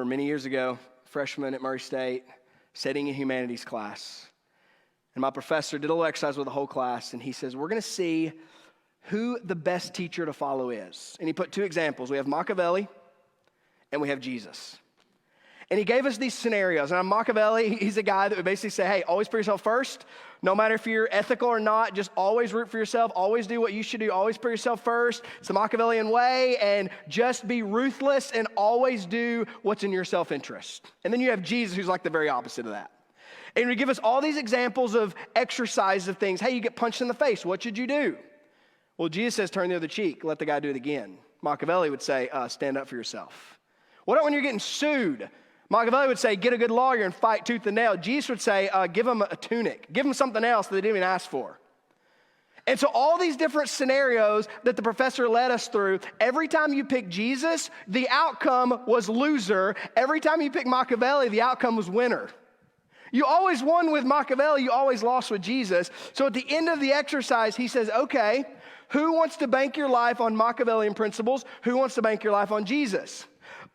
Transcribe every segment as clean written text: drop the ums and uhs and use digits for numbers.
remember many years ago, freshman at Murray State, sitting in humanities class. And my professor did a little exercise with the whole class, and he says, we're going to see who the best teacher to follow is. And he put two examples. We have Machiavelli, and we have Jesus. And he gave us these scenarios. And Machiavelli, he's a guy that would basically say, hey, always put yourself first. No matter if you're ethical or not, just always root for yourself. Always do what you should do. Always put yourself first. It's the Machiavellian way. And just be ruthless and always do what's in your self-interest. And then you have Jesus, who's like the very opposite of that. And he give us all these examples of exercise of things. Hey, you get punched in the face. What should you do? Well, Jesus says, turn the other cheek. Let the guy do it again. Machiavelli would say, stand up for yourself. What about when you're getting sued? Machiavelli would say, get a good lawyer and fight tooth and nail. Jesus would say, give them a tunic. Give them something else that they didn't even ask for. And so all these different scenarios that the professor led us through, every time you pick Jesus, the outcome was loser. Every time you pick Machiavelli, the outcome was winner. You always won with Machiavelli, you always lost with Jesus. So at the end of the exercise, he says, okay, who wants to bank your life on Machiavellian principles? Who wants to bank your life on Jesus?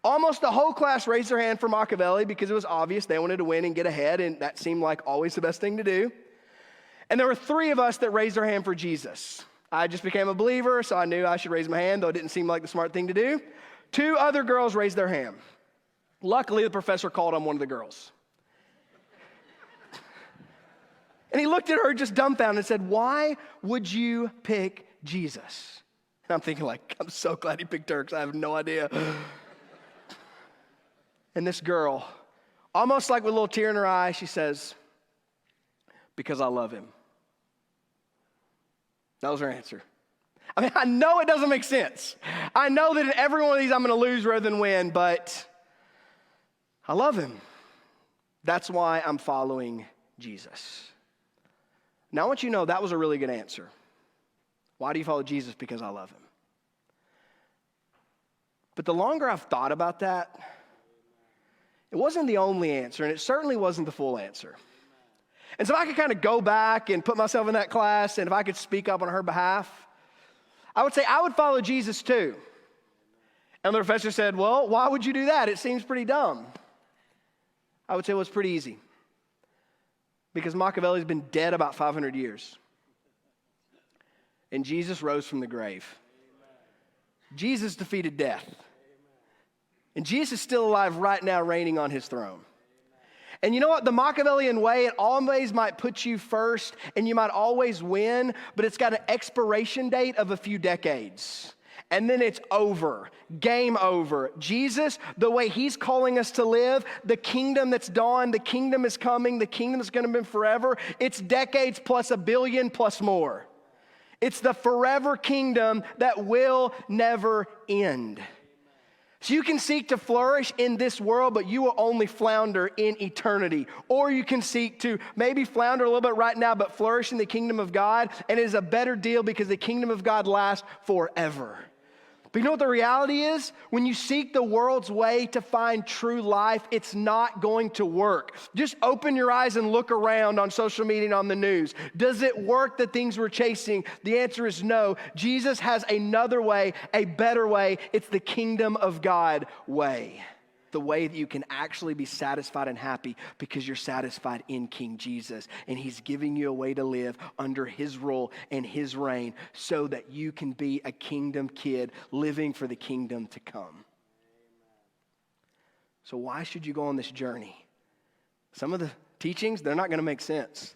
Almost the whole class raised their hand for Machiavelli because it was obvious they wanted to win and get ahead, and that seemed like always the best thing to do. And there were three of us that raised our hand for Jesus. I just became a believer, so I knew I should raise my hand, though it didn't seem like the smart thing to do. Two other girls raised their hand. Luckily, the professor called on one of the girls. And he looked at her just dumbfounded and said, why would you pick Jesus? And I'm thinking like, I'm so glad he picked her because I have no idea. And this girl, almost like with a little tear in her eye, she says, because I love him. That was her answer. I mean, I know it doesn't make sense. I know that in every one of these I'm going to lose rather than win, but I love him. That's why I'm following Jesus. Now I want you to know that was a really good answer. Why do you follow Jesus? Because I love him. But the longer I've thought about that, it wasn't the only answer, and it certainly wasn't the full answer. And so if I could kind of go back and put myself in that class, and if I could speak up on her behalf, I would say I would follow Jesus too. And the professor said, well, why would you do that? It seems pretty dumb. I would say, well, it's pretty easy. Because Machiavelli's been dead about 500 years. And Jesus rose from the grave. Jesus defeated death. And Jesus is still alive right now, reigning on his throne. And you know what? The Machiavellian way, it always might put you first, and you might always win, but it's got an expiration date of a few decades. And then it's over. Game over. Jesus, the way he's calling us to live, the kingdom that's dawned, the kingdom is coming, the kingdom is going to be forever. It's decades plus 1 billion plus more. It's the forever kingdom that will never end. So you can seek to flourish in this world, but you will only flounder in eternity. Or you can seek to maybe flounder a little bit right now, but flourish in the kingdom of God. And it is a better deal because the kingdom of God lasts forever. But you know what the reality is? When you seek the world's way to find true life, it's not going to work. Just open your eyes and look around on social media and on the news. Does it work, the things we're chasing? The answer is no. Jesus has another way, a better way. It's the kingdom of God way. The way that you can actually be satisfied and happy because you're satisfied in King Jesus. And he's giving you a way to live under his rule and his reign so that you can be a kingdom kid living for the kingdom to come. So why should you go on this journey? Some of the teachings, they're not going to make sense.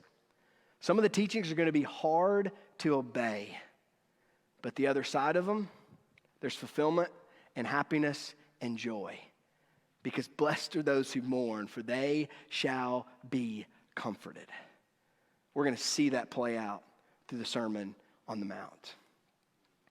Some of the teachings are going to be hard to obey. But the other side of them, there's fulfillment and happiness and joy. Because blessed are those who mourn, for they shall be comforted. We're going to see that play out through the Sermon on the Mount.